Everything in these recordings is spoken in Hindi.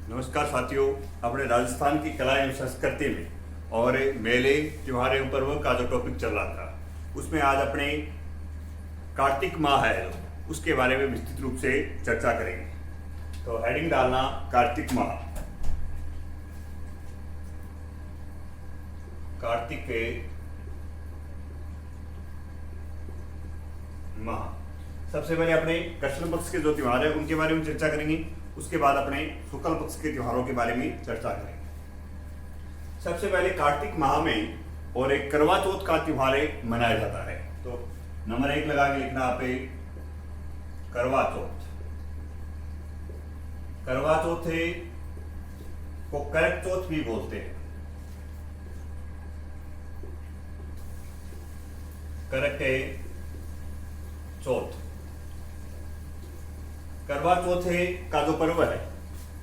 नमस्कार साथियों, अपने राजस्थान की कला एवं संस्कृति में और मेले त्योहार एवं पर्व का जो टॉपिक चल रहा था उसमें आज अपने कार्तिक माह है उसके बारे में विस्तृत रूप से चर्चा करेंगे। तो हेडिंग डालना कार्तिक माह। कार्तिक के माह सबसे पहले अपने कृष्ण पक्ष के जो त्योहार है उनके बारे में चर्चा करेंगे। उसके बाद अपने शुक्ल पक्ष के त्योहारों के बारे में चर्चा करेंगे। सबसे पहले कार्तिक माह में और एक करवा चौथ का त्योहार मनाया जाता है। तो नंबर 1 लगा के लिखना आप करवा चौथ। करवा चौथ को करक चौथ भी बोलते हैं। करक चौथ। करवा चौथ का जो पर्व है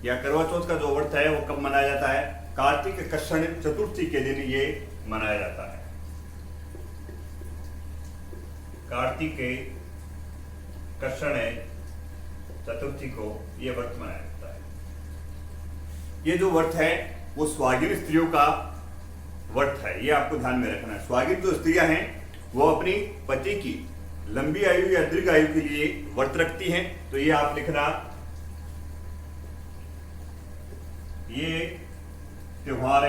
या करवा चौथ का जो व्रत है वो कब मनाया जाता है? कार्तिक कृष्ण चतुर्थी के दिन ये मनाया जाता है। कार्तिक कृष्ण चतुर्थी को ये व्रत मनाया जाता है। ये जो व्रत है वो स्वागिन स्त्रियों का व्रत है, ये आपको ध्यान में रखना है। स्वागिन जो स्त्रियां हैं वो अपनी पति की लंबी आयु या दीर्घ आयु के लिए व्रत रखती हैं। तो ये आप लिखना, ये त्योहार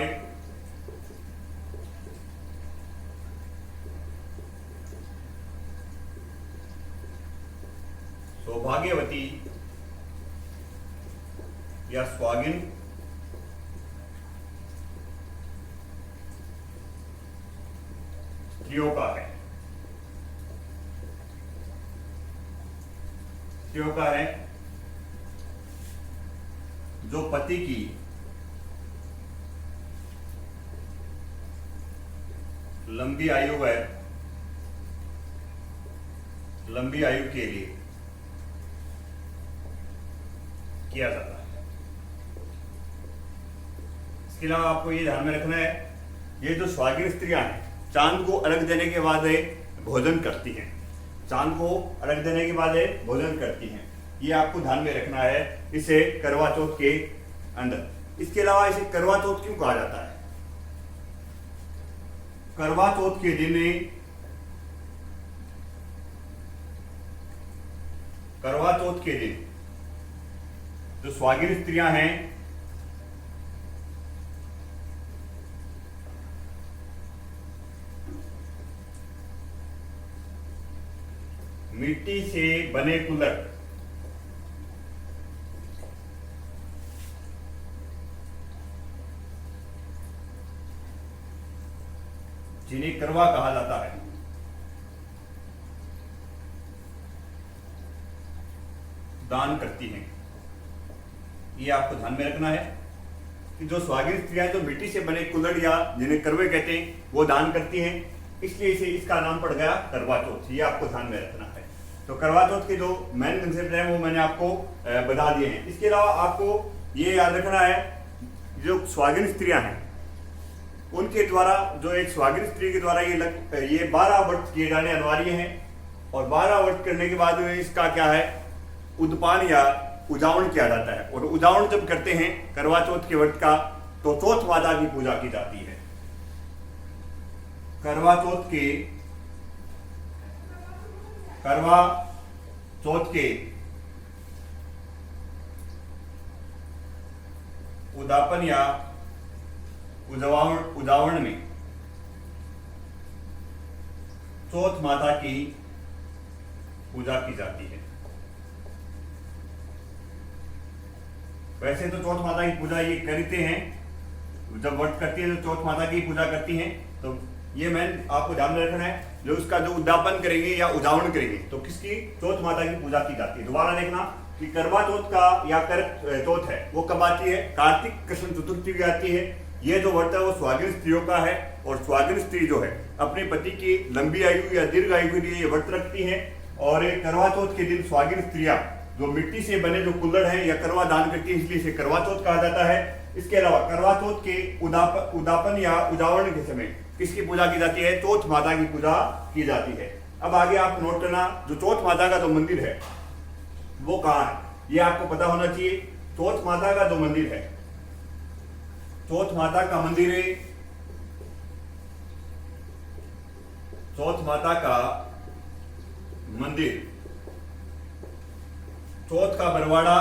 सौभाग्यवती या स्वागिन स्त्रियों का है। का है जो पति की लंबी आयु है, लंबी आयु के लिए किया जाता है। इसके अलावा आपको ये ध्यान में रखना है, ये जो स्वागिन स्त्रियां हैं चांद को अर्घ देने के बाद भोजन करती हैं। चांद को अर्घ देने के बाद भोजन करती हैं, ये आपको ध्यान में रखना है इसे करवा चौथ के अंदर। इसके अलावा इसे करवा चौथ क्यों कहा जाता है? करवा चौथ के दिन जो स्वागिन स्त्रियां हैं मिट्टी से बने कुल्हड़ जिन्हें करवा कहा जाता है, दान करती हैं। ये आपको ध्यान में रखना है कि जो स्वागिन स्त्रियां जो मिट्टी से बने कुल्हड़ या जिन्हें करवे कहते हैं वो दान करती हैं, इसलिए इसे इसका नाम पड़ गया करवा चौथ। ये आपको ध्यान में रखना है। तो करवा चौथ के जो मेन कंसेप्ट है वो मैंने आपको बता दिए हैं। इसके अलावा आपको ये याद रखना है, जो स्वागिन स्त्रियां हैं उनके द्वारा, जो एक स्वागिन स्त्री के द्वारा ये 12 व्रत किए जाने अनिवार्य हैं। और 12 व्रत करने के बाद इसका क्या है, उद्पान या उजावण किया जाता है। और उजावण जब करते हैं करवा चौथ के व्रत का, तो चौथ माता की पूजा की जाती है। करवा चौथ के उदापन या उजावण में चौथ माता की पूजा की जाती है। वैसे तो चौथ माता की पूजा ये करते हैं, जब व्रत करती है तो चौथ माता की पूजा करती हैं। तो ये मैन आपको ध्यान में रखना है, जो उसका जो उद्यापन करेंगे या उजावण करेंगे तो किसकी, चौथ माता की पूजा की जाती है। दोबारा देखना कि करवा चौथ का या करक चौथ है वो कब आती है? कार्तिक कृष्ण चतुर्थी की आती है। ये जो व्रत है वो स्वागिन स्त्रियों का है। और स्वागिन स्त्री जो है अपने पति की लंबी आयु या दीर्घ आयु के लिए ये व्रत रखती है। और करवा चौथ के दिन स्वागिन स्त्रियां जो मिट्टी से बने जो कुल्हड़ है या करवा दान करती है, इसलिए इसे करवा चौथ कहा जाता है। इसके अलावा करवा चौथ के उदापन या उजावरण के समय किसकी पूजा की जाती है? चौथ माता की पूजा की जाती है। अब आगे आप नोट करना, जो चौथ माता का जो मंदिर है वो कहाँ है, ये आपको पता होना चाहिए। चौथ माता का जो मंदिर है, चौथ माता का मंदिर है, चौथ माता का मंदिर, चौथ का बरवाड़ा,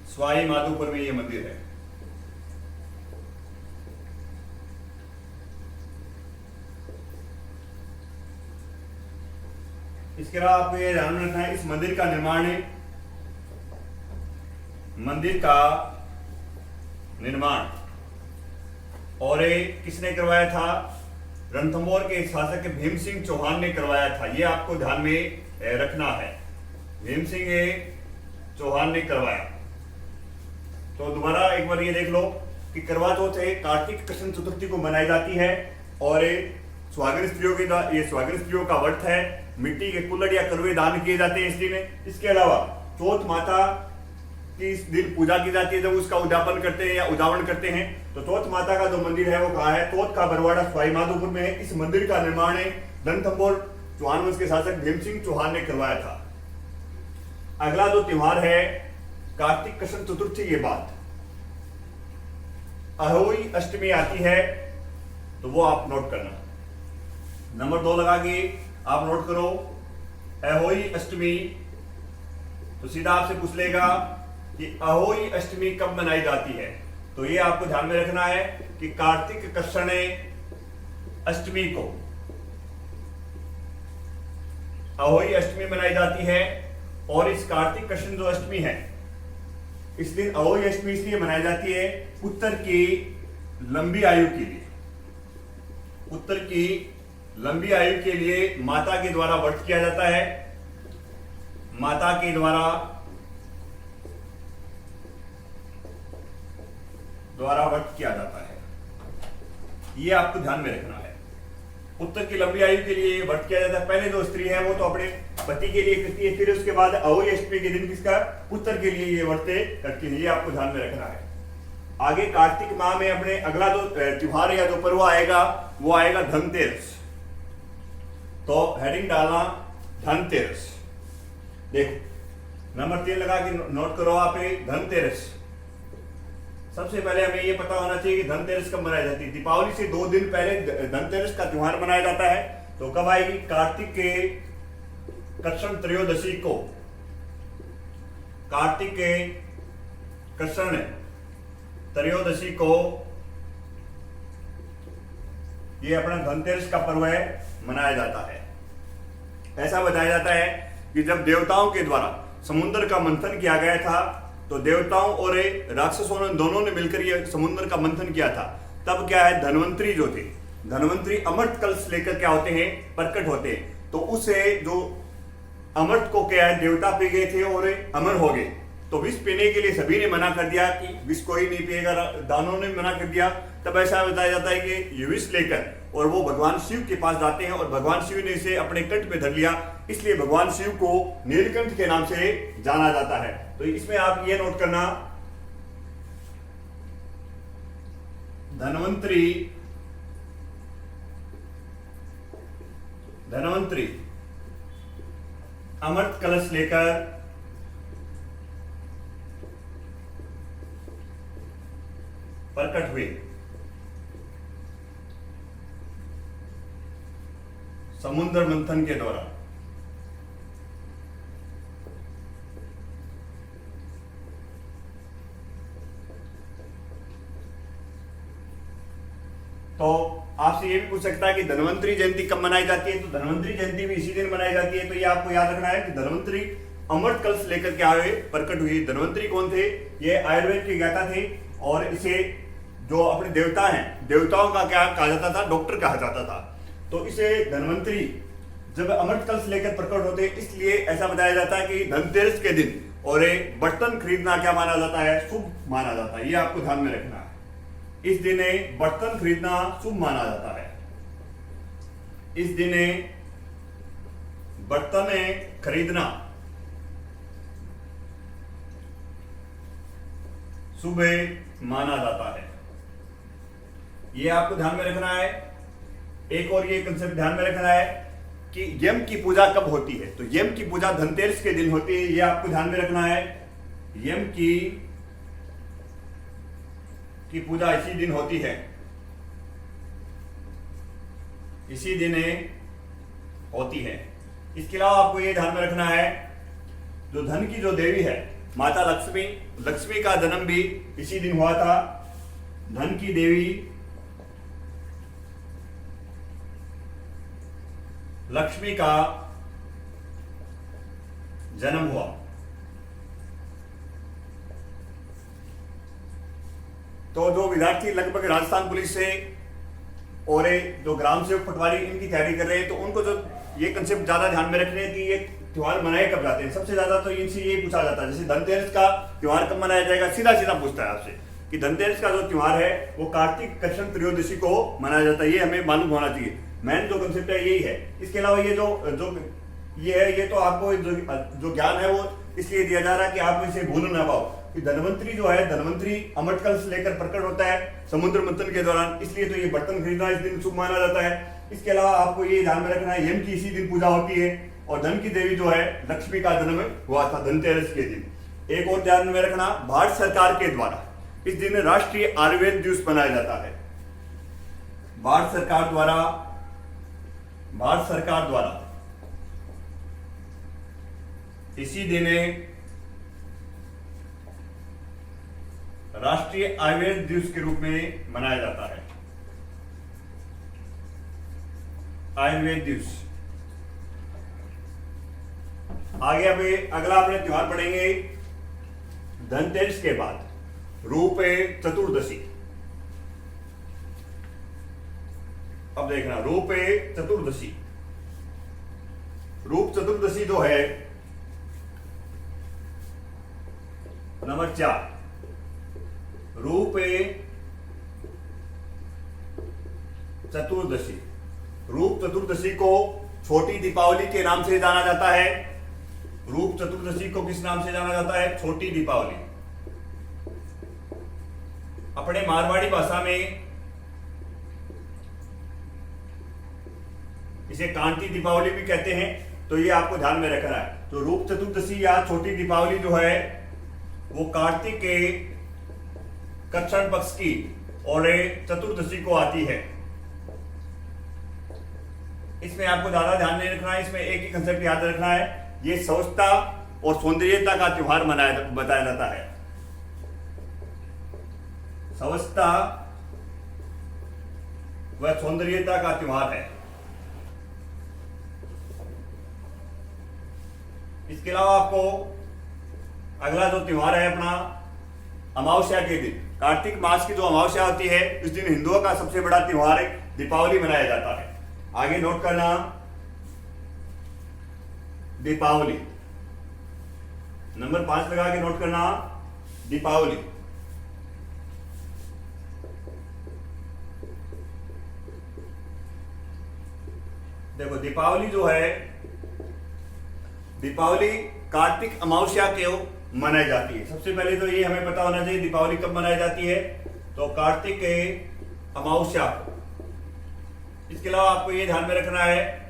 सवाई माधोपुर में ये मंदिर है। इसके अलावा आपको ये ध्यान रखना है, इस मंदिर का निर्माण है, मंदिर का निर्माण और ये किसने करवाया था? रणथंभौर के शासक भीम सिंह चौहान ने करवाया था। ये आपको ध्यान में रखना है, भीम सिंह चौहान ने करवाया। तो दोबारा एक बार ये देख लो कि करवा चौथ है कार्तिक कृष्ण चतुर्थी को मनाई जाती है और सुहागिन स्त्रियों के ये सुहागिन स्त्रियों का व्रत है, मिट्टी के कुल्हड़ या कड़वे दान किए जाते हैं इस दिन। इसके अलावा चौथ माता की इस दिन पूजा की जाती है, जब उसका उद्यापन करते हैं या उदावरण करते हैं। तो चौथ माता का जो मंदिर है वो कहाँ है? चौथ का बरवाड़ा सवाई माधोपुर में है। इस मंदिर का निर्माण है रणथंभौर चौहान वंश के शासक भीम सिंह चौहान ने करवाया था। अगला जो त्योहार है कार्तिक कृष्ण चतुर्थी के बाद अहोई अष्टमी आती है, तो वो आप नोट करना। नंबर 2 लगा के आप नोट करो अहोई अष्टमी। तो सीधा आपसे पूछ लेगा कि अहोई अष्टमी कब मनाई जाती है, तो ये आपको ध्यान में रखना है कि कार्तिक कृष्ण अष्टमी को अहोई अष्टमी मनाई जाती है। और इस कार्तिक कृष्ण जो अष्टमी है, इस दिन अहोई अष्टमी इसलिए मनाई जाती है पुत्र की लंबी आयु के लिए, पुत्र की लंबी आयु के लिए माता के द्वारा व्रत किया जाता है, माता के द्वारा व्रत किया जाता है। ये आपको ध्यान में रखना है, पुत्र की लंबी आयु के लिए व्रत किया जाता है। पहले जो स्त्री है वो तो अपने पति के लिए करती है, फिर उसके बाद अहोई अष्टमी के दिन किसका? पुत्र के लिए ये व्रत करती है। ये आपको ध्यान में रखना है। आगे कार्तिक माह में अपने अगला जो त्योहार या जो पर्व आएगा वो आएगा धनतेरस। तो हेडिंग डालना धनतेरस। देखो नंबर 3 लगा के नोट करो आप, धनतेरस। सबसे पहले हमें ये पता होना चाहिए कि धनतेरस कब मनाई जाती है। दीपावली से 2 दिन पहले धनतेरस का त्योहार मनाया जाता है। तो कब आएगी? कार्तिक के कृष्ण त्रयोदशी को, कार्तिक के कृष्ण त्रयोदशी को ये अपना धनतेरस का पर्व है मनाया जाता है। ऐसा बताया जाता है कि जब देवताओं के द्वारा समुद्र का मंथन किया गया था, तो देवताओं और राक्षसों ने दोनों ने मिलकर ये समुद्र का मंथन किया था। तब क्या है, धनवंतरी जो थे, धनवंतरी अमृत कलश लेकर क्या होते हैं? प्रकट होते हैं। तो उसे जो अमृत को क्या है देवता पी गए थे और अमर हो गए। तो विष पीने के लिए सभी ने मना कर दिया कि विष कोई नहीं पिएगा, दानों ने मना कर दिया। तब ऐसा बताया जाता है कि ये विष लेकर और वो भगवान शिव के पास जाते हैं और भगवान शिव ने इसे अपने कंठ पे धर लिया, इसलिए भगवान शिव को नीलकंठ के नाम से जाना जाता है। तो इसमें आप ये नोट करना, धनवंतरी अमृत कलश लेकर प्रकट हुए समुद्र मंथन के दौरान। तो आपसे ये भी पूछ सकता है कि धनवंतरी जयंती कब मनाई जाती है, तो धनवंतरी जयंती भी इसी दिन मनाई जाती है। तो ये आपको याद रखना है कि धनवंतरी अमृत कलश लेकर के आए प्रकट हुई। धनवंतरी कौन थे? ये आयुर्वेद के ज्ञाता थे और इसे जो अपने देवता हैं, देवताओं का क्या कहा जाता था? डॉक्टर कहा जाता था। तो इसे धनवंतरी जब अमृत कलश लेकर प्रकट होते, इसलिए ऐसा बताया जाता है कि धनतेरस के दिन और एक बर्तन खरीदना क्या माना जाता है? शुभ माना जाता है। ये आपको ध्यान में रखना है, इस दिन बर्तन खरीदना शुभ माना जाता है। इस दिन बर्तन खरीदना शुभ माना जाता है। ये आपको ध्यान में रखना है। एक और ये कंसेप्ट ध्यान में रखना है कि यम की पूजा कब होती है। तो यम की पूजा धनतेरस के दिन होती है, ये आपको ध्यान में रखना है। यम की पूजा इसी दिन होती है, इसी दिन होती है। इसके अलावा आपको ये ध्यान में रखना है, जो धन की जो देवी है माता लक्ष्मी, लक्ष्मी का जन्म भी इसी दिन हुआ था। धन की देवी लक्ष्मी का जन्म हुआ। तो जो विद्यार्थी लगभग राजस्थान पुलिस से और जो ग्राम सेवक पटवारी इनकी तैयारी कर रहे हैं, तो उनको जो ये कंसेप्ट ज्यादा ध्यान में रखने हैं कि ये त्योहार मनाए कब जाते हैं। सबसे ज्यादा तो इनसे ये पूछा जाता है, जैसे धनतेरस का त्योहार कब मनाया जाएगा, सीधा सीधा पूछता है आपसे कि धनतेरस का जो त्योहार है वो कार्तिक कृष्ण त्रयोदशी को मनाया जाता है। ये हमें मालूम होना चाहिए, मेन जो कंसेप्ट है यही है। इसके अलावा ये जो ये है, ये तो आपको जो ज्ञान है वो इसलिए दिया जा रहा है कि आप इसे भूल ना पाओ कि धनवंतरी जो है, धनवंतरी अमृत कलश लेकर प्रकट होता है समुद्र मंथन के दौरान, इसलिए तो ये बर्तन खरीदना इस दिन शुभ माना जाता है। इसके अलावा आपको ये ध्यान में रखना है, यम की इसी दिन पूजा होती है और धन की देवी जो है लक्ष्मी का जन्म हुआ था धनतेरस के दिन। एक और ध्यान में रखना, भारत सरकार के द्वारा इस दिन राष्ट्रीय आयुर्वेद दिवस मनाया जाता है। भारत सरकार द्वारा इसी दिन राष्ट्रीय आयुर्वेद दिवस के रूप में मनाया जाता है। आयुर्वेद दिवस। आगे अभी अगला अपने त्योहार पढ़ेंगे धनतेरस के बाद रूप चतुर्दशी। अब देखना, रूप चतुर्दशी। रूप चतुर्दशी जो है नंबर 4, रूप चतुर्दशी। रूप चतुर्दशी को छोटी दीपावली के नाम से जाना जाता है। रूप चतुर्दशी को किस नाम से जाना जाता है? छोटी दीपावली। अपने मारवाड़ी भाषा में इसे कांटी दीपावली भी कहते हैं, तो ये आपको ध्यान में रखना है। तो रूप चतुर्दशी या छोटी दीपावली जो है वो कार्तिक के कृष्ण पक्ष की और चतुर्दशी को आती है। इसमें आपको ज्यादा ध्यान नहीं रखना है, इसमें एक ही कंसेप्ट याद रखना है, ये स्वच्छता और सौंदर्यता का त्योहार बताया जाता है। स्वच्छता व सौंदर्यता का त्योहार है। इसके अलावा आपको अगला जो त्योहार है अपना अमावस्या के दिन, कार्तिक मास की जो अमावस्या होती है इस दिन हिंदुओं का सबसे बड़ा त्योहार दीपावली मनाया जाता है। आगे नोट करना, दीपावली नंबर 5 लगा के नोट करना, दीपावली। देखो दीपावली जो है, दीपावली कार्तिक अमावस्या के मनाई जाती है। सबसे पहले तो ये हमें पता होना चाहिए दीपावली कब मनाई जाती है, तो कार्तिक के अमावस्या को। इसके अलावा आपको ये ध्यान में रखना है,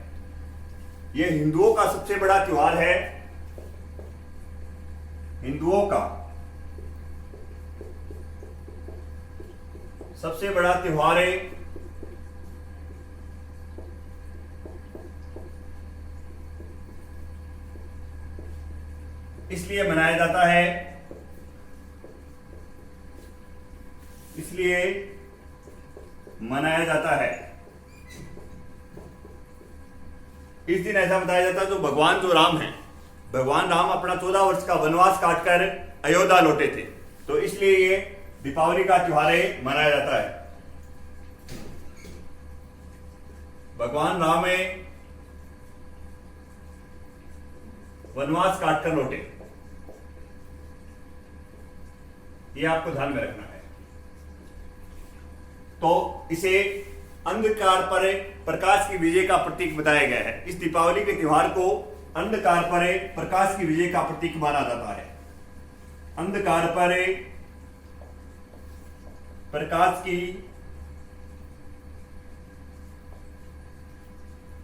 ये हिंदुओं का सबसे बड़ा त्योहार है। हिंदुओं का सबसे बड़ा त्योहार है, इसलिए मनाया जाता है, इसलिए मनाया जाता है। इस दिन ऐसा बताया जाता है, जो भगवान जो राम है, भगवान राम अपना 14 वर्ष का वनवास काटकर अयोध्या लौटे थे, तो इसलिए ये दीपावली का त्योहार मनाया जाता है। भगवान राम वनवास काटकर लौटे, ये आपको ध्यान में रखना है। तो इसे अंधकार पर प्रकाश की विजय का प्रतीक बताया गया है। इस दीपावली के त्योहार को अंधकार पर प्रकाश की विजय का प्रतीक माना जाता है। अंधकार पर प्रकाश की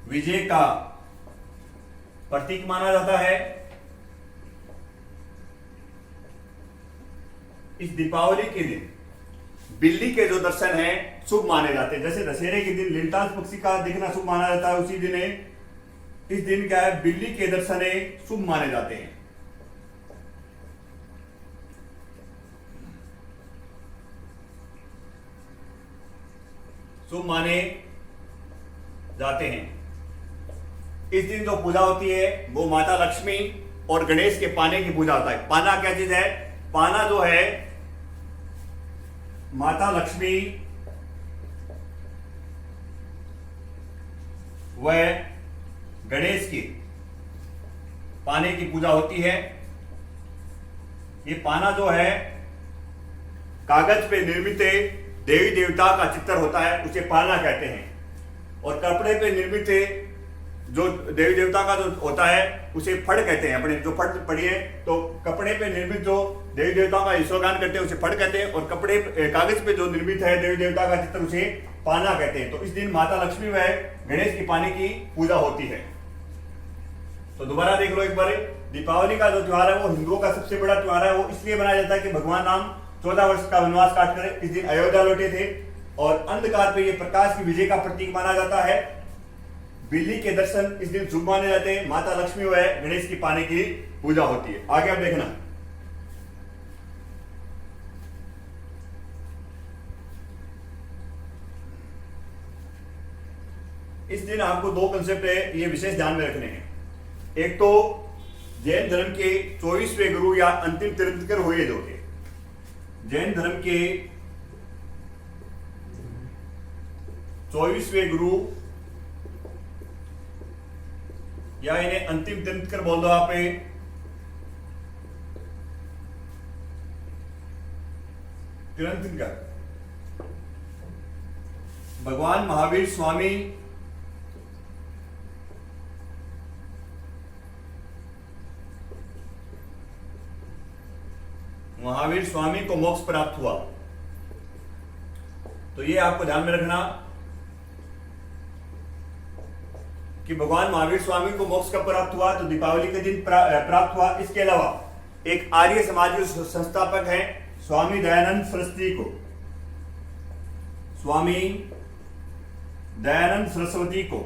विजय का प्रतीक माना जाता है। इस दीपावली के दिन बिल्ली के जो दर्शन हैं शुभ माने जाते हैं। जैसे दशहरे के दिन लिंटास पक्षी का दिखना शुभ माना जाता है, उसी दिन इस दिन क्या है, बिल्ली के दर्शन शुभ माने जाते हैं। शुभ माने जाते हैं। इस दिन जो पूजा होती है वो माता लक्ष्मी और गणेश के पाने की पूजा होता है। पाना क्या चीज है? पाना जो है माता लक्ष्मी व गणेश की पाने की पूजा होती है। ये पाना जो है कागज पे निर्मित देवी देवता का चित्र होता है, उसे पाना कहते हैं। और कपड़े पे निर्मित जो देवी देवता का जो होता है उसे फड़ कहते हैं। अपने जो फड़ पढ़िए तो कपड़े पे निर्मित जो देवी देवताओं का ईश्वरगान करते हैं उसे फड़ कहते हैं, और कपड़े कागज पे जो निर्मित है देवी देवता का चित्र उसे पाना कहते हैं। तो इस दिन माता लक्ष्मी व गणेश की पाने की पूजा होती है। तो दोबारा देख लो एक बार, दीपावली का जो त्योहार है वो हिंदुओं का सबसे बड़ा त्योहार है। वो इसलिए मनाया जाता है कि भगवान राम 14 वर्ष का वनवास काट कर इस दिन अयोध्या लौटे थे, और अंधकार पे ये प्रकाश की विजय का प्रतीक माना जाता है। बिल्ली के दर्शन इस दिन शुभ माने जाते हैं। माता लक्ष्मी व गणेश की पाने की पूजा होती है। आगे आप देखना, इस दिन आपको दो कंसेप्ट है ये विशेष ध्यान में रखने हैं। एक तो जैन धर्म के 24वें गुरु या अंतिम तीर्थंकर हुए जो थे, जैन धर्म के 24वें गुरु या इन्हें अंतिम तीर्थंकर बोल दो आप, तीर्थंकर भगवान महावीर स्वामी को मोक्ष प्राप्त हुआ। तो ये आपको ध्यान में रखना कि भगवान महावीर स्वामी को मोक्ष कब प्राप्त हुआ, तो दीपावली के दिन प्राप्त हुआ। इसके अलावा एक आर्य समाज के संस्थापक हैं स्वामी दयानंद सरस्वती को, स्वामी दयानंद सरस्वती को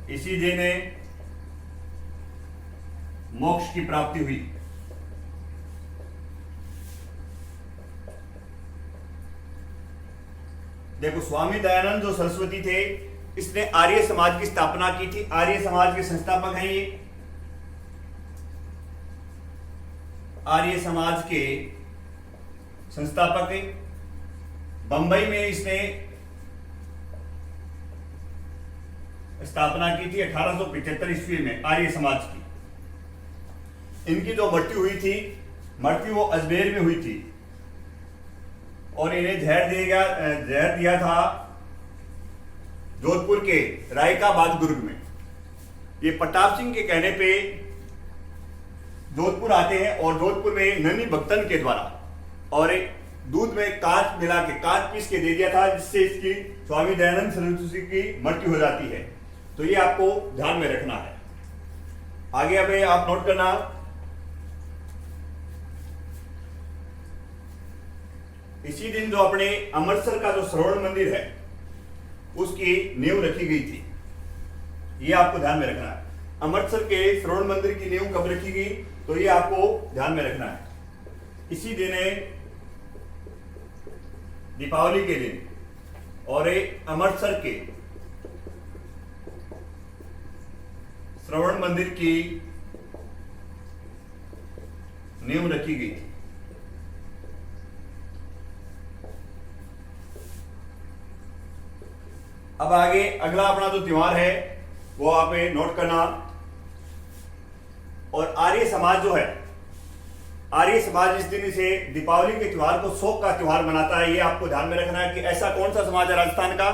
इसी दिन मोक्ष की प्राप्ति हुई। देखो, स्वामी दयानंद जो सरस्वती थे, इसने आर्य समाज की स्थापना की थी। आर्य समाज के संस्थापक हैं ये। आर्य समाज के संस्थापक बंबई में इसने स्थापना की थी 1875 ईस्वी में आर्य समाज की। इनकी जो मृत्यु हुई थी, मृत्यु वो अजमेर में हुई थी, और इन्हें जहर दिया था जोधपुर के रायका बाग दुर्ग में। ये प्रताप सिंह के कहने पे जोधपुर आते हैं, और जोधपुर में ननी भक्तन के द्वारा और दूध में कांच मिला के, कांच पीस के दे दिया था, जिससे इसकी स्वामी दयानंद सरस्वती की मृत्यु हो जाती है। तो ये आपको ध्यान में रखना है। आगे अब आप नोट करना, इसी दिन जो अपने अमृतसर का जो श्रवण मंदिर है उसकी नींव रखी गई थी। ये आपको ध्यान में रखना है। अमृतसर के श्रवण मंदिर की नींव कब रखी गई, तो ये आपको ध्यान में रखना है। इसी दिन दीपावली के दिन, और अमृतसर के श्रवण मंदिर की नींव रखी गई थी। अब आगे अगला अपना जो त्योहार है वो आप नोट करना। और आर्य समाज जो है, आर्य समाज इस दिन से दीपावली के त्योहार को शोक का त्योहार मनाता है। ये आपको ध्यान में रखना है कि ऐसा कौन सा समाज है राजस्थान का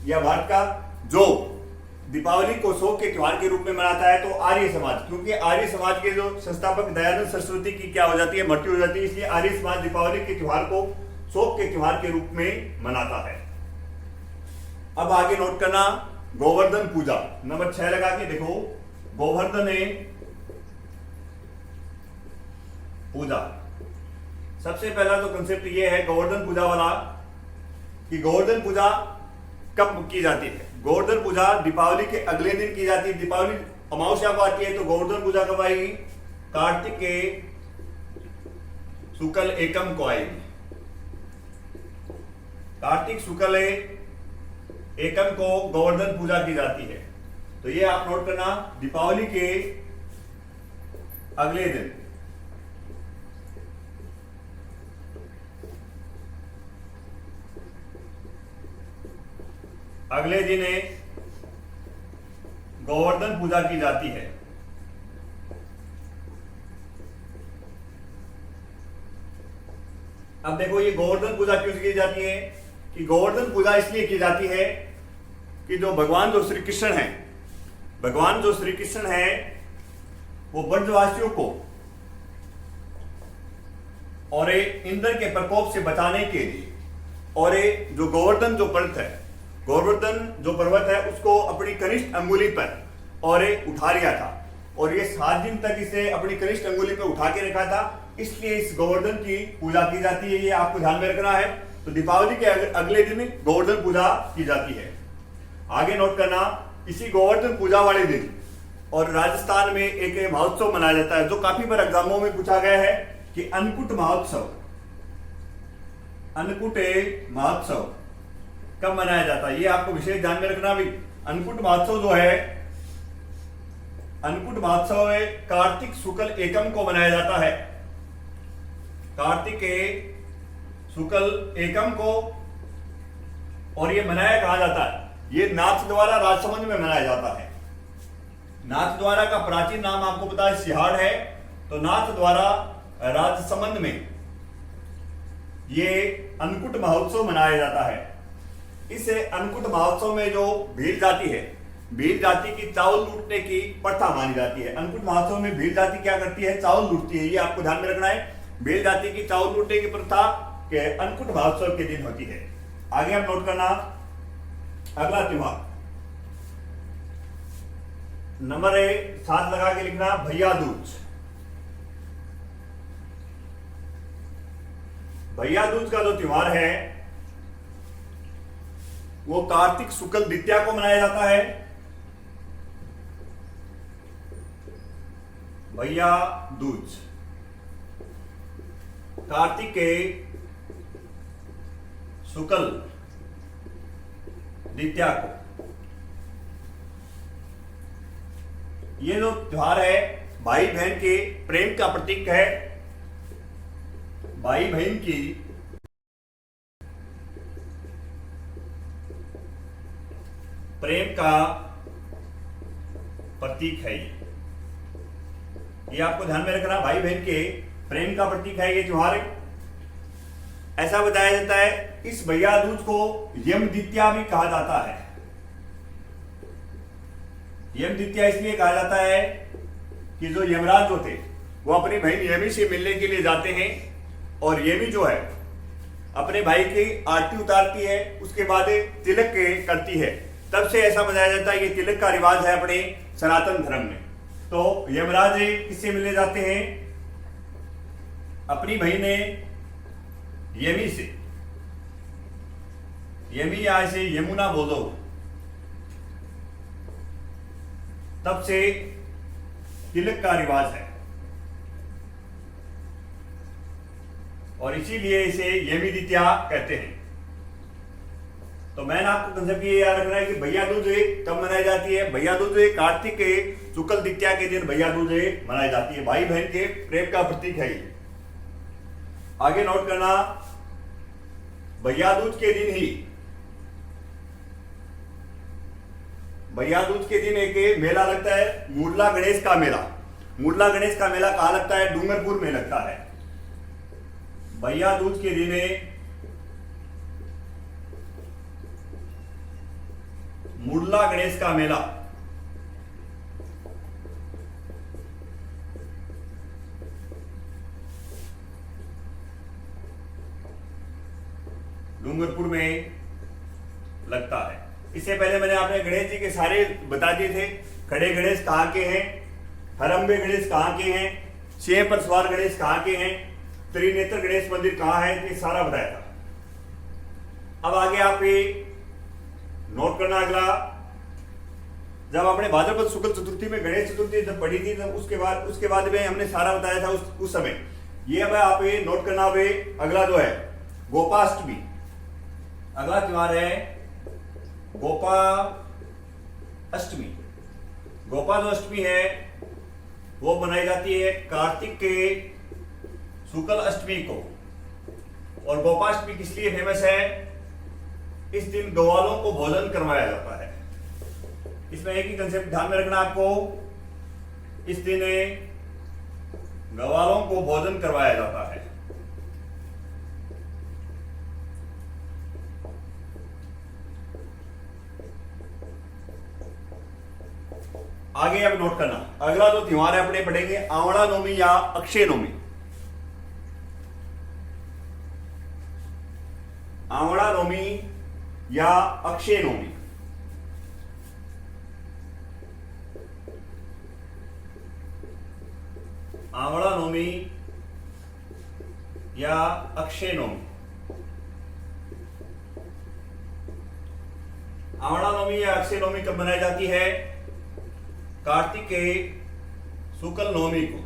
या भारत का जो दीपावली को शोक के त्योहार के रूप में मनाता है, तो आर्य समाज। क्योंकि आर्य समाज के जो संस्थापक दयानंद सरस्वती की क्या हो जाती है, मृत्यु हो जाती है, इसलिए आर्य समाज दीपावली के त्योहार को शोक के त्योहार के रूप में मनाता है। अब आगे नोट करना गोवर्धन पूजा, नंबर 6 लगा के देखो, गोवर्धन पूजा। सबसे पहला तो कंसेप्ट ये है गोवर्धन पूजा वाला कि गोवर्धन पूजा कब की जाती है। गोवर्धन पूजा दीपावली के अगले दिन की जाती है। दीपावली अमावस्या को आती है, तो गोवर्धन पूजा कब आएगी? कार्तिक के शुक्ल एकम को आएगी। कार्तिक शुक्ल एकम को गोवर्धन पूजा की जाती है। तो ये आप नोट करना, दीपावली के अगले दिन। अगले दिन गोवर्धन पूजा की जाती है। अब देखो ये गोवर्धन पूजा क्यों की जाती है कि गोवर्धन पूजा इसलिए की जाती है कि जो भगवान जो श्री कृष्ण है, भगवान जो श्री कृष्ण है वो ब्रजवासियों को और इंद्र के प्रकोप से बचाने के लिए, और जो गोवर्धन जो पर्वत है, गोवर्धन जो पर्वत है उसको अपनी कनिष्ठ अंगुली पर और उठा लिया था, और ये 7 दिन तक इसे अपनी कनिष्ठ अंगुली पर उठा के रखा था। इसलिए इस गोवर्धन की पूजा की जाती है, ये आपको ध्यान में रखना है। तो दीपावली के अगले दिन गोवर्धन पूजा की जाती है। आगे नोट करना, इसी गोवर्धन पूजा वाले दिन और राजस्थान में एक महोत्सव मनाया जाता है जो काफी बार एग्जामों में पूछा गया है कि अन्नकूट महोत्सव। अन्नकूट महोत्सव कब मनाया जाता है, ये आपको विशेष ध्यान में रखना भी। अन्नकूट महोत्सव जो है, अन्नकूट महोत्सव कार्तिक शुक्ल एकम को मनाया जाता है। कार्तिक शुक्ल एकम को, और ये मनाया कहा जाता है, ये नाथ द्वारा राजसमंद में मनाया जाता है। नाथ द्वारा का प्राचीन नाम आपको पता है सिहाड़ है, तो नाथ द्वारा राजसमंद में ये अन्नकूट महोत्सव मनाया जाता है। इस अन्नकूट महोत्सव में जो भील जाति है, भील जाति की चावल लूटने की प्रथा मानी जाती है। अन्नकूट महोत्सव में भील जाति क्या करती है? चावल लूटती है। ये आपको ध्यान में रखना है, भील जाति की चावल लूटने की प्रथा के अन्नकूट महोत्सव के दिन होती है। आगे आप नोट करना, अगला त्योहार नंबर 7 लगा के लिखना, भैया दूज। भैया दूज का जो त्योहार है वो कार्तिक शुक्ल द्वितीया को मनाया जाता है। भैया दूज कार्तिक के शुक्ल द्वितीया को। ये जो त्योहार है भाई बहन के प्रेम का प्रतीक है। भाई बहन की प्रेम का प्रतीक है ये आपको ध्यान में रखना। भाई बहन के प्रेम का प्रतीक है ये त्योहार। ऐसा बताया जाता है इस भैया दूज को यम द्वितीया भी कहा जाता है। यम द्वितीया इसलिए कहा जाता है कि जो यमराज जो थे वो अपनी बहन यमी से मिलने के लिए जाते हैं, और यमी जो है अपने भाई की आरती उतारती है, उसके बाद तिलक करती है। तब से ऐसा बताया जाता है ये तिलक का रिवाज है अपने सनातन धर्म में। तो यमराज किससे मिलने जाते हैं? अपनी बहन यमी से। यमी या इसे यमुना बोलो, तब से तिलक का रिवाज है, और इसीलिए इसे यमी द्वितीया कहते हैं। तो मैंने आपको कंसेप्ट ये याद रखना है कि भैया दूज कब मनाई जाती है। भैया दूज कार्तिक के शुक्ल द्वितीया के दिन भैया दूज मनाई जाती है। भाई बहन के प्रेम का प्रतीक है ये। आगे नोट करना, भैया दूज के दिन ही, भैया दूज के दिन एक मेला लगता है, मुरला गणेश का मेला। मुरला गणेश का मेला कहाँ लगता है? डूंगरपुर में लगता है। भैया दूज के दिन मुरला गणेश का मेला डूंगरपुर में लगता है। इससे पहले मैंने आपने गणेश जी के सारे बता दिए थे। खड़े गणेश कहाँ के हैं, हरम्बे गणेश कहाँ के हैं, सिंह पर सवार गणेश कहाँ के हैं, त्रिनेत्र गणेश मंदिर कहाँ है, ये सारा बताया था। अब आगे आप ये नोट करना अगला, जब आपने भाद्रपद शुक्ल चतुर्थी में गणेश चतुर्थी जब पढ़ी थी तब उसके बाद में हमने सारा बताया था उस समय। ये अब आप ये नोट करना। अब अगला जो है गोपाष्टमी, अगला त्योहार है गोपाष्टमी। गोपा जो अष्टमी है वो बनाई जाती है कार्तिक के शुक्ल अष्टमी को। और गोपाष्टमी किस लिए फेमस है, इस दिन गवालों को भोजन करवाया जाता है। इसमें एक ही कंसेप्ट ध्यान में रखना आपको, इस दिन गवालों को भोजन करवाया जाता है। आगे अब नोट करना, अगला जो त्योहार है अपने पढ़ेंगे आंवला नवमी या अक्षय नवमी। आंवला नवमी या अक्षय नवमी। आंवला नवमी या अक्षय नवमी। आंवला नवमी या अक्षय नवमी कब मनाई जाती है, कार्तिक के शुक्ल नवमी को।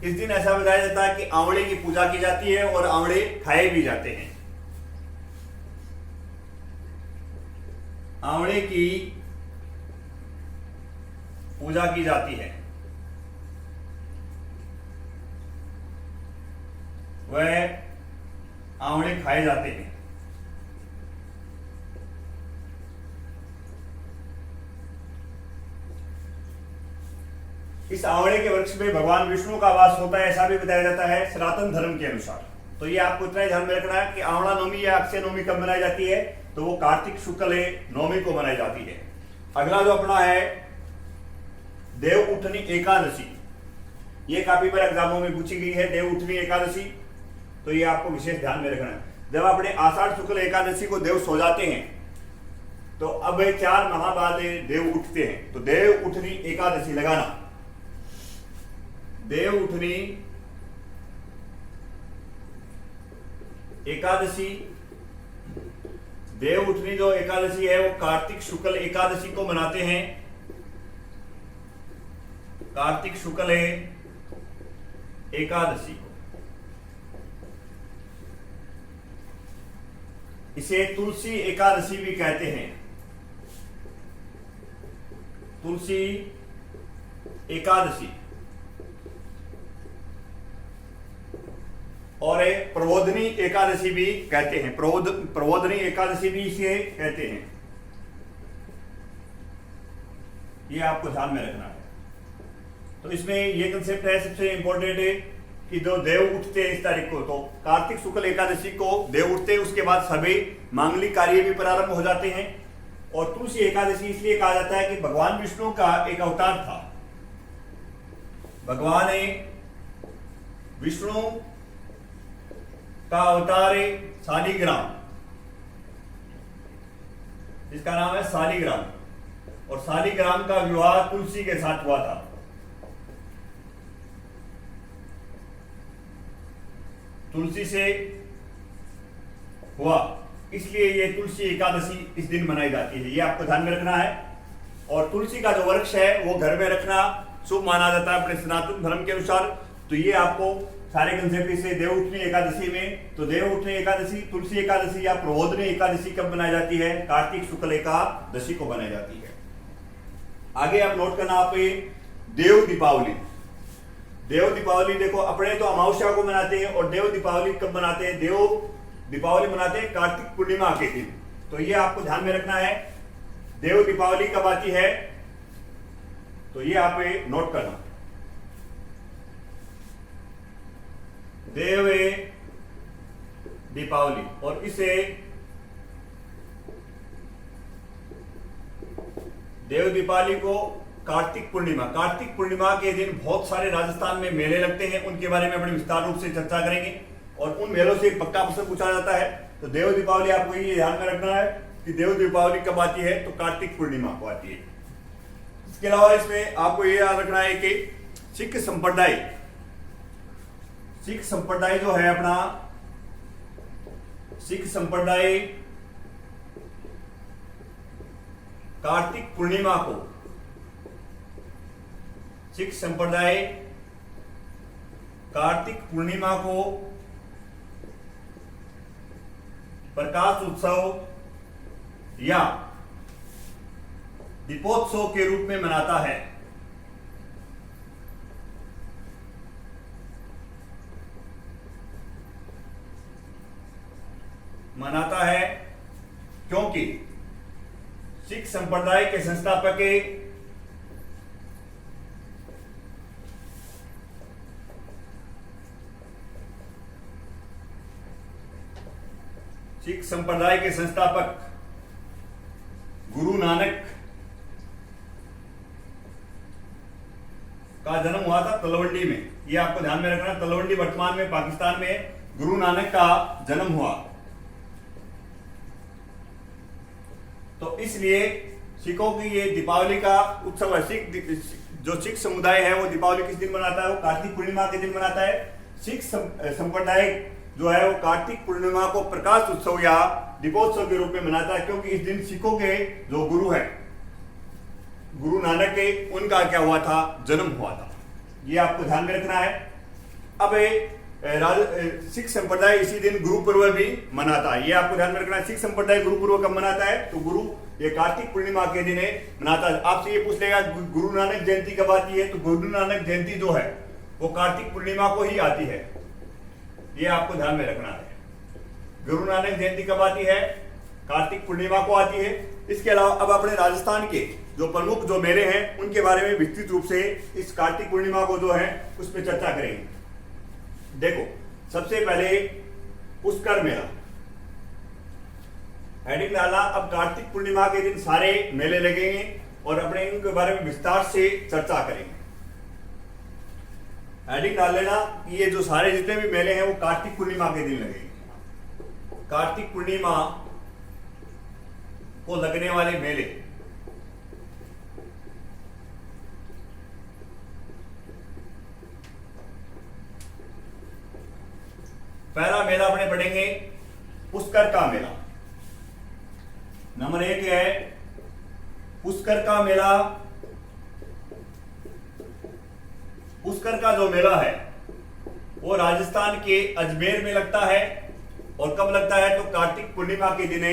इस दिन ऐसा बताया जाता है कि आंवले की पूजा की जाती है और आंवले खाए भी जाते हैं। आंवले की पूजा की जाती है, वह आंवले खाए जाते हैं। इस आंवले के वृक्ष में भगवान विष्णु का वास होता है, ऐसा भी बताया जाता है सनातन धर्म के अनुसार। तो ये आपको इतना ही ध्यान में रखना है कि आंवला नवमी या अक्षय नवमी कब मनाई जाती है, तो वो कार्तिक शुक्ल नवमी को मनाई जाती है। अगला जो अपना है देव उठनी एकादशी। ये काफी बार एग्जामों में पूछी गई है, देव उठनी एकादशी, तो ये आपको विशेष ध्यान में रखना है। जब अपने आषाढ़ शुक्ल एकादशी को देव सो जाते हैं तो अब 4 माह बाद देव उठते हैं, तो देव उठनी एकादशी लगाना। देव उठनी एकादशी, देव उठनी जो एकादशी है वो कार्तिक शुक्ल एकादशी को मनाते हैं। कार्तिक शुक्ल एकादशी को, इसे तुलसी एकादशी भी कहते हैं। तुलसी एकादशी और प्रबोधनी एकादशी भी कहते हैं। प्रबोधनी एकादशी भी इसे कहते हैं। ये आपको ध्यान में रखना है। तो इसमें ये कंसेप्ट है सबसे इंपॉर्टेंट है कि जो देव उठते हैं इस तारीख को, तो कार्तिक शुक्ल एकादशी को देव उठते हैं, उसके बाद सभी मांगलिक कार्य भी प्रारंभ हो जाते हैं। और तुलसी एकादशी इसलिए कहा जाता है कि भगवान विष्णु का एक अवतार था। भगवान विष्णु का अवतार है शालिग्राम, जिसका नाम है शालिग्राम, और शालिग्राम का विवाह तुलसी के साथ हुआ था। तुलसी से हुआ, इसलिए ये तुलसी एकादशी इस दिन मनाई जाती है। ये आपको ध्यान में रखना है। और तुलसी का जो वृक्ष है वो घर में रखना शुभ माना जाता है अपने सनातन धर्म के अनुसार। तो ये आपको सारे कंसेप्ट इससे देव उठनी एकादशी में, तो देव उठनी एकादशी, तुलसी एकादशी या प्रबोधनी एकादशी कब बनाई जाती है, कार्तिक शुक्ल एकादशी को बनाई जाती है। आगे आप नोट करना, आप देव दीपावली। देव दीपावली देखो, अपने तो अमावस्या को मनाते हैं और देव दीपावली कब मनाते हैं, देव दीपावली मनाते हैं कार्तिक पूर्णिमा के दिन। तो ये आपको ध्यान में रखना है, देव दीपावली कब आती है, तो ये आप नोट करना। देव दीपावली, और इसे देव दीपावली को कार्तिक पूर्णिमा के दिन बहुत सारे राजस्थान में मेले लगते हैं, उनके बारे में बड़े विस्तार रूप से चर्चा करेंगे। और उन मेलों से एक पक्का प्रश्न पूछा जाता है। तो देव दीपावली आपको ये ध्यान में रखना है कि देव दीपावली कब आती है, तो कार्तिक पूर्णिमा को आती है। इसके अलावा इसमें आपको ये याद रखना है कि सिख संप्रदाय जो है अपना, सिख संप्रदाय कार्तिक पूर्णिमा को, सिख संप्रदाय कार्तिक पूर्णिमा को प्रकाश उत्सव या दीपोत्सव के रूप में मनाता है। क्योंकि सिख संप्रदाय के संस्थापक गुरु नानक का जन्म हुआ था तलवंडी में। ये आपको ध्यान में रखना, तलवंडी वर्तमान में पाकिस्तान में गुरु नानक का जन्म हुआ। तो इसलिए सिखों की ये दीपावली का उत्सव है। जो सिख समुदाय है वो दीपावली किस दिन मनाता है, वो कार्तिक पूर्णिमा के दिन मनाता है। सिख संप्रदाय जो है वो कार्तिक पूर्णिमा को प्रकाश उत्सव या दीपोत्सव के रूप में मनाता है, क्योंकि इस दिन सिखों के जो गुरु है, गुरु नानक के, उनका क्या हुआ था, जन्म हुआ था। ये आपको ध्यान में रखना है। अब सिख संप्रदाय इसी दिन गुरु पर्व भी मनाता है। ये आपको ध्यान में रखना है। सिख संप्रदाय गुरु पर्व कब मनाता है, तो गुरु ये कार्तिक पूर्णिमा के दिन मनाता है। आपसे ये पूछ लेगा गुरु नानक जयंती कब आती है, तो गुरु नानक जयंती जो है वो कार्तिक पूर्णिमा को ही आती है। ये आपको ध्यान में रखना है। गुरु नानक जयंती कब आती है, कार्तिक पूर्णिमा को आती है। इसके अलावा अब अपने राजस्थान के जो प्रमुख जो मेले हैं उनके बारे में विस्तृत रूप से इस कार्तिक पूर्णिमा को जो है उस पर चर्चा करेंगे। देखो, सबसे पहले पुष्कर मेला, हेडिंग डाला। अब कार्तिक पूर्णिमा के दिन सारे मेले लगेंगे और अपने इनके बारे में विस्तार से चर्चा करेंगे। हेडिंग डाल लेना, ये जो सारे जितने भी मेले हैं वो कार्तिक पूर्णिमा के दिन लगेंगे। कार्तिक पूर्णिमा को लगने वाले मेले, पहला मेला अपने पढ़ेंगे पुष्कर का मेला। नंबर 1 है पुष्कर का मेला। पुष्कर का जो मेला है वो राजस्थान के अजमेर में लगता है। और कब लगता है, तो कार्तिक पूर्णिमा के दिन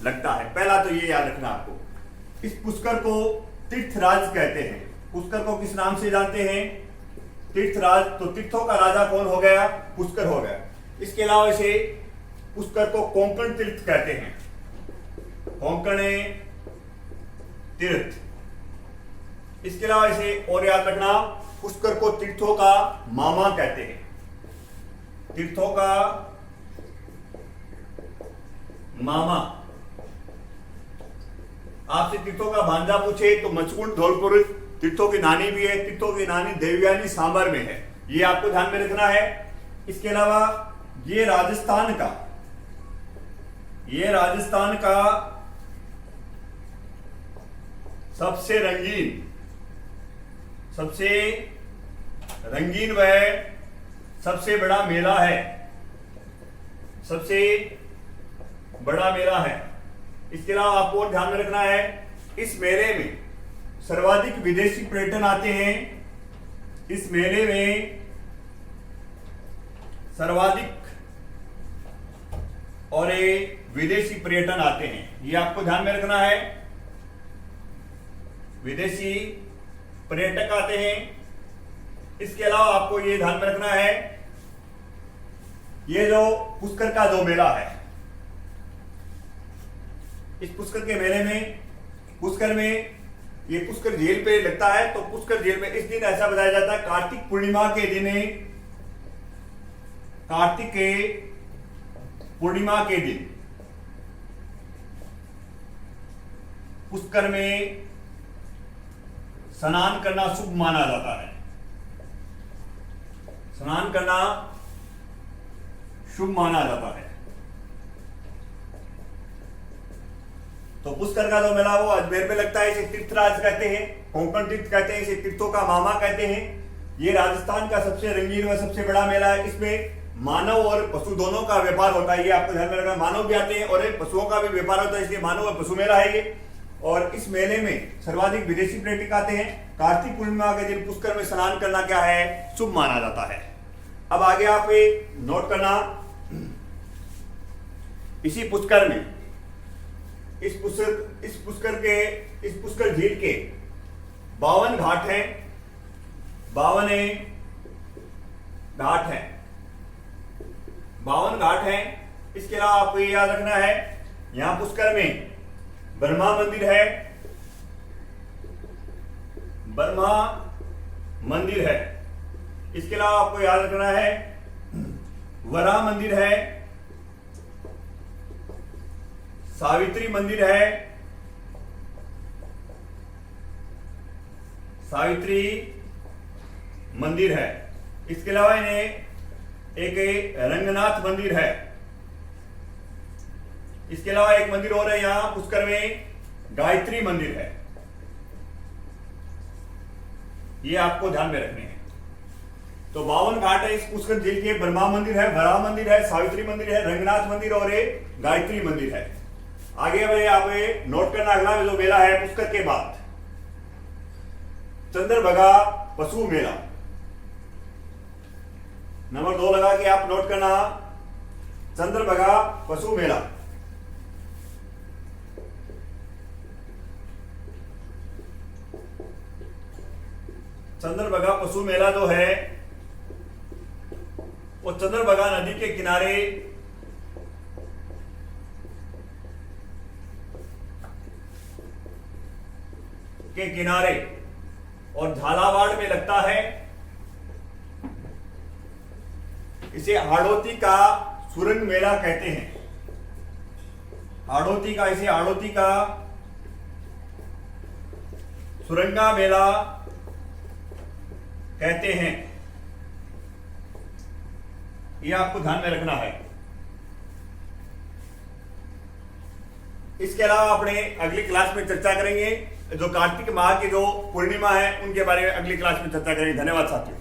लगता है। पहला तो ये याद रखना आपको। इस पुष्कर को तीर्थराज कहते हैं। पुष्कर को किस नाम से जानते हैं, तीर्थराज। तो तीर्थों का राजा कौन हो गया, पुष्कर हो गया। इसके अलावा इसे पुष्कर को कोंकण तीर्थ कहते हैं, कोंकण तीर्थ। इसके अलावा इसे और याद रखना, पुष्कर को तीर्थों का मामा कहते हैं, तीर्थों का मामा। आपसे तीर्थों का भांजा पूछे तो मचकुंड धौलपुर तीर्थों की नानी भी है। तीर्थों की नानी देवयानी सांबर में है। ये आपको ध्यान में रखना है। इसके अलावा ये राजस्थान का सबसे रंगीन व सबसे बड़ा मेला है, सबसे बड़ा मेला है। इसके अलावा आपको ध्यान में रखना है, इस मेले में सर्वाधिक विदेशी पर्यटन आते हैं। इस मेले में सर्वाधिक और विदेशी पर्यटन आते हैं। ये आपको ध्यान में रखना है, विदेशी पर्यटक आते हैं। इसके अलावा आपको ये ध्यान में रखना है, ये जो पुष्कर का जो मेला है, इस पुष्कर के मेले में, पुष्कर में ये पुष्कर झील पे लगता है। तो पुष्कर झील में इस दिन ऐसा बताया जाता है, कार्तिक पूर्णिमा के दिन, कार्तिक के पूर्णिमा के दिन पुष्कर में स्नान करना शुभ माना जाता है। स्नान करना शुभ माना जाता है। तो पुष्कर का जो मेला वो अजमेर में लगता है, इसे तीर्थराज कहते हैं, कोंकण तीर्थ कहते हैं, इसे तीर्थों का मामा कहते हैं। ये राजस्थान का सबसे रंगीन व सबसे बड़ा मेला है। इसमें मानव और पशु दोनों का व्यापार होता है। ये आपको ध्यान में रखना, मानव भी आते हैं और पशुओं का भी व्यापार होता है, इसलिए मानव और पशु मेला है ये। और इस मेले में सर्वाधिक विदेशी पर्यटक आते हैं। कार्तिक पूर्णिमा के दिन पुष्कर में स्नान करना क्या है, शुभ माना जाता है। अब आगे आप नोट करना, इसी पुष्कर में, इस पुष्कर झील के 52 घाट हैं, 52 घाट हैं। इसके अलावा आपको ये याद रखना है, यहां पुष्कर में ब्रह्मा मंदिर है, ब्रह्मा मंदिर है। इसके अलावा आपको याद रखना है वराह मंदिर है, सावित्री मंदिर है, सावित्री मंदिर है। इसके अलावा इन्हें एक रंगनाथ मंदिर है। इसके अलावा एक मंदिर और है यहां पुष्कर में, गायत्री मंदिर है। ये आपको ध्यान में रखने हैं। तो 52 घाट है इस पुष्कर झील के, ब्रह्मा मंदिर है, वराह मंदिर है, सावित्री मंदिर है, रंगनाथ मंदिर और एक गायत्री मंदिर है। आगे भाई आप नोट करना, अगला जो मेला है पुष्कर के बाद, चंद्रभागा पशु मेला। नंबर 2 लगा कि आप नोट करना, चंद्रभागा पशु मेला। चंद्रभागा पशु मेला जो है वो चंद्रभागा नदी के किनारे और झालावाड़ में लगता है। इसे हाड़ौती का सुरंग मेला कहते हैं। इसे हाड़ौती का सुरंगा मेला कहते हैं। यह आपको ध्यान में रखना है। इसके अलावा अपने अगली क्लास में चर्चा करेंगे जो कार्तिक माह की जो पूर्णिमा है उनके बारे में अगली क्लास में चर्चा करेंगे। धन्यवाद साथियों।